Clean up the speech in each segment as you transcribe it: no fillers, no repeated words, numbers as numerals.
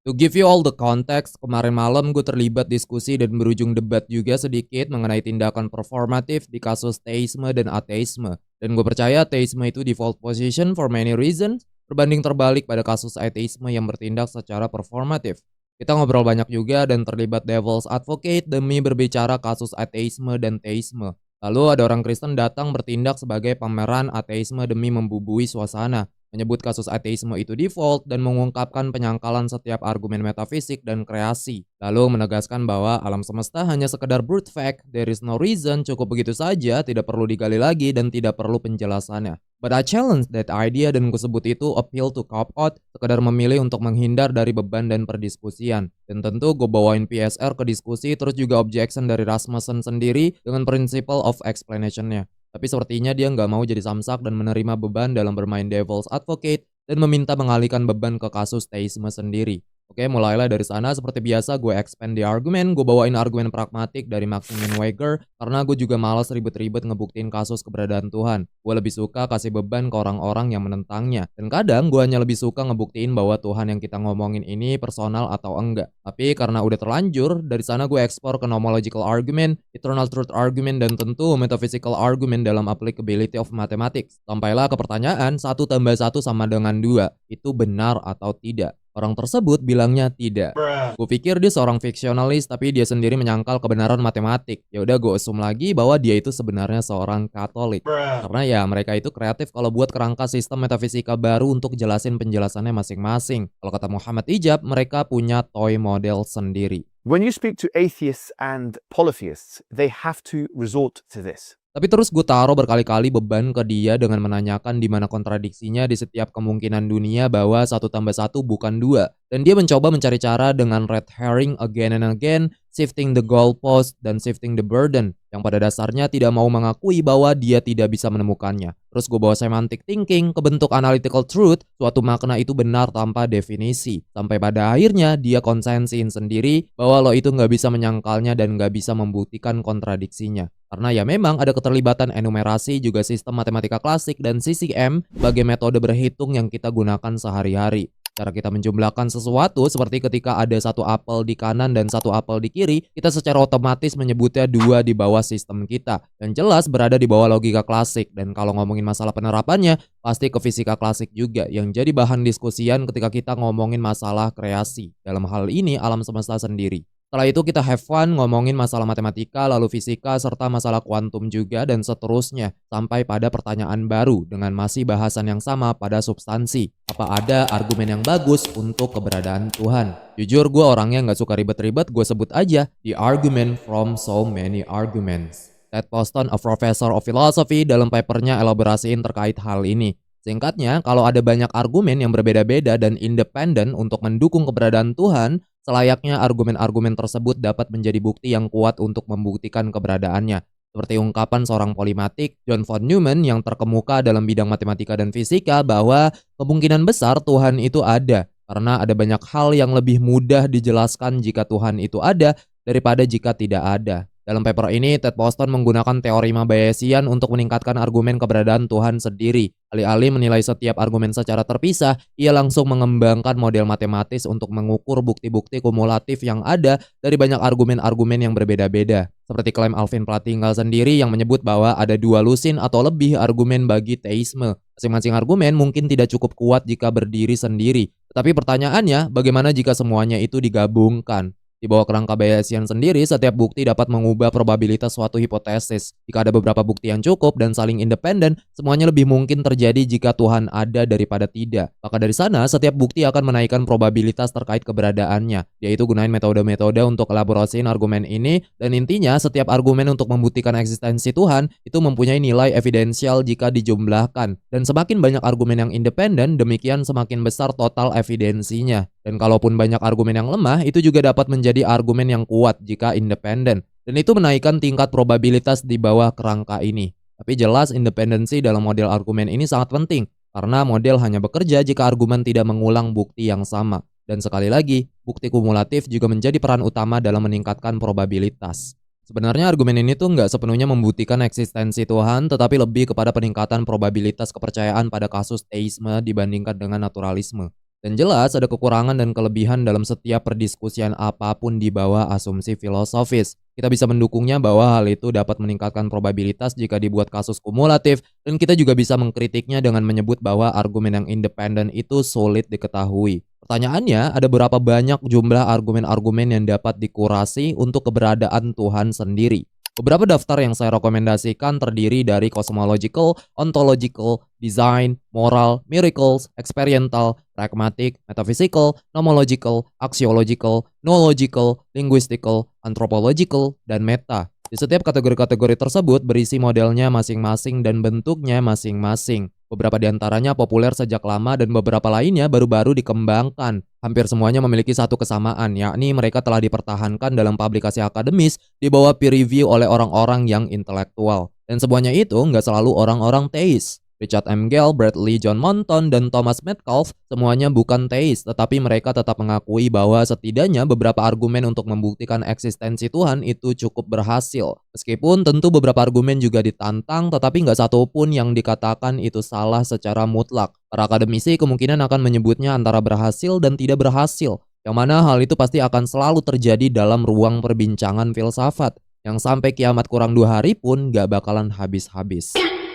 To give you all the context, kemarin malam gue terlibat diskusi dan berujung debat juga sedikit mengenai tindakan performatif di kasus teisme dan ateisme. Dan gue percaya teisme itu default position for many reasons, berbanding terbalik pada kasus ateisme yang bertindak secara performatif. Kita ngobrol banyak juga dan terlibat devil's advocate demi berbicara kasus ateisme dan teisme. Lalu ada orang Kristen datang bertindak sebagai pameran ateisme demi membubui suasana, menyebut kasus ateisme itu default dan mengungkapkan penyangkalan setiap argumen metafisik dan kreasi. Lalu menegaskan bahwa alam semesta hanya sekedar brute fact, there is no reason, cukup begitu saja, tidak perlu digali lagi dan tidak perlu penjelasannya. But I challenge that idea dan gue sebut itu appeal to cop-out, sekedar memilih untuk menghindar dari beban dan perdiskusian. Dan tentu gue bawain PSR ke diskusi terus juga objection dari Rasmussen sendiri dengan principle of explanation-nya. Tapi sepertinya dia nggak mau jadi samsak dan menerima beban dalam bermain devil's advocate dan meminta mengalihkan beban ke kasus teisme sendiri. Oke, mulailah dari sana. Seperti biasa gue expand the argument, gue bawain argumen pragmatik dari Maximilian Weger karena gue juga malas ribet-ribet ngebuktiin kasus keberadaan Tuhan. Gue lebih suka kasih beban ke orang-orang yang menentangnya. Dan kadang gue hanya lebih suka ngebuktiin bahwa Tuhan yang kita ngomongin ini personal atau enggak. Tapi karena udah terlanjur, dari sana gue explore ke nomological argument, eternal truth argument, dan tentu metaphysical argument dalam applicability of mathematics. Sampailah ke pertanyaan 1 tambah 1 sama dengan 2, itu benar atau tidak? Orang tersebut bilangnya tidak. Gue pikir dia seorang fiksionalis tapi dia sendiri menyangkal kebenaran matematik. Ya udah gue assume lagi bahwa dia itu sebenarnya seorang Katolik. Karena ya mereka itu kreatif kalau buat kerangka sistem metafisika baru untuk jelasin penjelasannya masing-masing. Kalau kata Muhammad Ijab, mereka punya toy model sendiri. When you speak to atheists and polytheists, they have to resort to this. Tapi terus gue taruh berkali-kali beban ke dia dengan menanyakan di mana kontradiksinya di setiap kemungkinan dunia bahwa 1 tambah 1 bukan 2. Dan dia mencoba mencari cara dengan red herring again and again, shifting the goalpost dan shifting the burden, yang pada dasarnya tidak mau mengakui bahwa dia tidak bisa menemukannya. Terus gue bawa semantic thinking ke bentuk analytical truth, suatu makna itu benar tanpa definisi. Sampai pada akhirnya dia konsensiin sendiri bahwa lo itu nggak bisa menyangkalnya dan nggak bisa membuktikan kontradiksinya. Karena ya memang ada keterlibatan enumerasi juga sistem matematika klasik dan CCM sebagai metode berhitung yang kita gunakan sehari-hari. Cara kita menjumlahkan sesuatu seperti ketika ada 1 apel di kanan dan 1 apel di kiri, kita secara otomatis menyebutnya 2 di bawah sistem kita. Dan jelas berada di bawah logika klasik. Dan kalau ngomongin masalah penerapannya, pasti ke fisika klasik juga yang jadi bahan diskusian ketika kita ngomongin masalah kreasi. Dalam hal ini alam semesta sendiri. Setelah itu kita have fun ngomongin masalah matematika, lalu fisika, serta masalah kuantum juga dan seterusnya. Sampai pada pertanyaan baru dengan masih bahasan yang sama pada substansi. Apa ada argumen yang bagus untuk keberadaan Tuhan? Jujur gue orangnya nggak suka ribet-ribet, gue sebut aja the argument from so many arguments. Ted Poston, a professor of philosophy, dalam papernya elaborasiin terkait hal ini. Singkatnya, kalau ada banyak argumen yang berbeda-beda dan independen untuk mendukung keberadaan Tuhan, selayaknya argumen-argumen tersebut dapat menjadi bukti yang kuat untuk membuktikan keberadaannya. Seperti ungkapan seorang polimatik, John von Neumann, yang terkemuka dalam bidang matematika dan fisika bahwa kemungkinan besar Tuhan itu ada, karena ada banyak hal yang lebih mudah dijelaskan jika Tuhan itu ada daripada jika tidak ada. Dalam paper ini, Ted Poston menggunakan teorema Bayesian untuk meningkatkan argumen keberadaan Tuhan sendiri. Alih-alih menilai setiap argumen secara terpisah, ia langsung mengembangkan model matematis untuk mengukur bukti-bukti kumulatif yang ada dari banyak argumen-argumen yang berbeda-beda. Seperti klaim Alvin Plattingall sendiri yang menyebut bahwa ada 2 lusin atau lebih argumen bagi teisme. Masing-masing argumen mungkin tidak cukup kuat jika berdiri sendiri. Tetapi pertanyaannya, bagaimana jika semuanya itu digabungkan? Di bawah kerangka Bayesian sendiri, setiap bukti dapat mengubah probabilitas suatu hipotesis. Jika ada beberapa bukti yang cukup dan saling independen, semuanya lebih mungkin terjadi jika Tuhan ada daripada tidak. Maka dari sana, setiap bukti akan menaikkan probabilitas terkait keberadaannya. Yaitu gunain metode-metode untuk elaborasiin argumen ini, dan intinya setiap argumen untuk membuktikan eksistensi Tuhan itu mempunyai nilai evidensial jika dijumlahkan. Dan semakin banyak argumen yang independen, demikian semakin besar total evidensinya. Dan kalaupun banyak argumen yang lemah, itu juga dapat menjadi argumen yang kuat jika independen. Dan itu menaikkan tingkat probabilitas di bawah kerangka ini. Tapi jelas independensi dalam model argumen ini sangat penting, karena model hanya bekerja jika argumen tidak mengulang bukti yang sama. Dan sekali lagi, bukti kumulatif juga menjadi peran utama dalam meningkatkan probabilitas. Sebenarnya argumen ini tuh nggak sepenuhnya membuktikan eksistensi Tuhan, tetapi lebih kepada peningkatan probabilitas kepercayaan pada kasus teisme dibandingkan dengan naturalisme. Dan jelas ada kekurangan dan kelebihan dalam setiap perdiskusian apapun di bawah asumsi filosofis. Kita bisa mendukungnya bahwa hal itu dapat meningkatkan probabilitas jika dibuat kasus kumulatif, dan kita juga bisa mengkritiknya dengan menyebut bahwa argumen yang independen itu sulit diketahui. Pertanyaannya, ada berapa banyak jumlah argumen-argumen yang dapat dikurasi untuk keberadaan Tuhan sendiri? Beberapa daftar yang saya rekomendasikan terdiri dari cosmological, ontological, design, moral, miracles, experiential, pragmatic, metaphysical, nomological, axiological, noological, linguistical, anthropological, dan meta. Di setiap kategori-kategori tersebut berisi modelnya masing-masing dan bentuknya masing-masing. Beberapa di antaranya populer sejak lama dan beberapa lainnya baru-baru dikembangkan. Hampir semuanya memiliki satu kesamaan, yakni mereka telah dipertahankan dalam publikasi akademis di bawah peer review oleh orang-orang yang intelektual. Dan semuanya itu nggak selalu orang-orang teis. Richard M. Gell, Bradley John Monton, dan Thomas Metcalfe semuanya bukan teis, tetapi mereka tetap mengakui bahwa setidaknya beberapa argumen untuk membuktikan eksistensi Tuhan itu cukup berhasil. Meskipun tentu beberapa argumen juga ditantang, tetapi nggak satu pun yang dikatakan itu salah secara mutlak. Para akademisi kemungkinan akan menyebutnya antara berhasil dan tidak berhasil, yang mana hal itu pasti akan selalu terjadi dalam ruang perbincangan filsafat, yang sampai kiamat kurang 2 hari pun nggak bakalan habis-habis.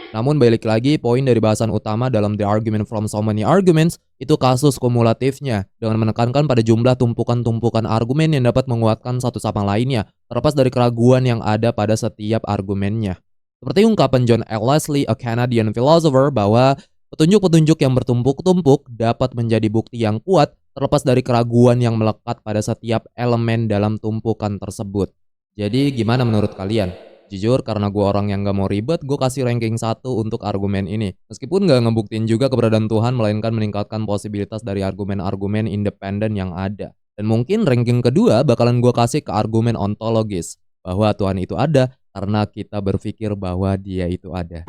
Namun balik lagi, poin dari bahasan utama dalam The Argument from So Many Arguments itu kasus kumulatifnya, dengan menekankan pada jumlah tumpukan-tumpukan argumen yang dapat menguatkan satu sama lainnya, terlepas dari keraguan yang ada pada setiap argumennya. Seperti ungkapan John L. Leslie, a Canadian philosopher, bahwa petunjuk-petunjuk yang bertumpuk-tumpuk dapat menjadi bukti yang kuat terlepas dari keraguan yang melekat pada setiap elemen dalam tumpukan tersebut. Jadi gimana menurut kalian? Jujur, karena gue orang yang gak mau ribet, gue kasih ranking 1 untuk argumen ini. Meskipun gak ngebuktiin juga keberadaan Tuhan, melainkan meningkatkan posibilitas dari argumen-argumen independen yang ada. Dan mungkin ranking kedua bakalan gue kasih ke argumen ontologis, bahwa Tuhan itu ada karena kita berpikir bahwa dia itu ada.